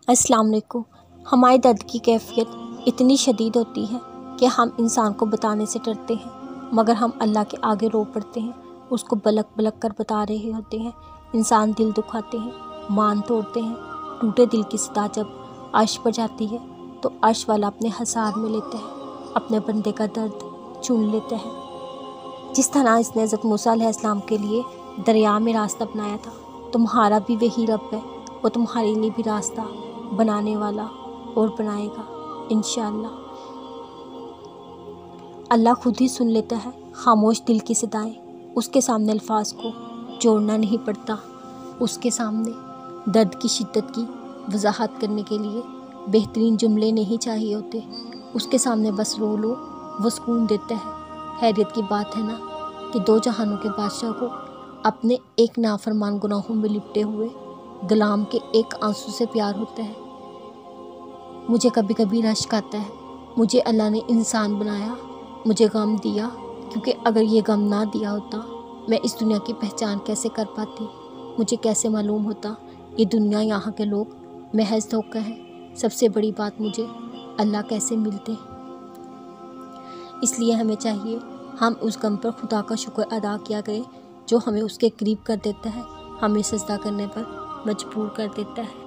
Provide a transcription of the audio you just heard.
अस्सलाम वालेकुम। हमारे दर्द की कैफियत इतनी शदीद होती है कि हम इंसान को बताने से डरते हैं, मगर हम अल्लाह के आगे रो पड़ते हैं। उसको बलक बलक कर बता रहे होते हैं। इंसान दिल दुखाते हैं, मान तोड़ते हैं। टूटे दिल की सदा जब अर्श पर जाती है तो अर्श वाला अपने हसार में लेते हैं, अपने बंदे का दर्द चुन लेते हैं। जिस तरह इसने हज़रत मूसा अलैहिस्सलाम के लिए दरिया में रास्ता बनाया था, तुम्हारा भी वही रब है, वो तुम्हारे लिए भी रास्ता बनाने वाला और बनाएगा इंशाअल्लाह। अल्लाह खुद ही सुन लेता है खामोश दिल की सदाएं। उसके सामने अल्फाज को जोड़ना नहीं पड़ता। उसके सामने दर्द की शिद्दत की वजाहत करने के लिए बेहतरीन जुमले नहीं चाहिए होते। उसके सामने बस रो लो, वो सुकून देता है। हैरियत की बात है ना कि दो जहानों के बादशाह को अपने एक नाफरमान गुनाहों में लिपटे हुए गुलाम के एक आंसू से प्यार होता है। मुझे कभी कभी रश्क आता है, मुझे अल्लाह ने इंसान बनाया, मुझे गम दिया, क्योंकि अगर ये गम ना दिया होता मैं इस दुनिया की पहचान कैसे कर पाती। मुझे कैसे मालूम होता ये दुनिया, यहाँ के लोग महज धोखा है। सबसे बड़ी बात, मुझे अल्लाह कैसे मिलते। इसलिए हमें चाहिए हम उस गम पर खुदा का शुक्र अदा किया करें जो हमें उसके करीब कर देता है, हमें सजदा करने पर मजबूर कर देता है।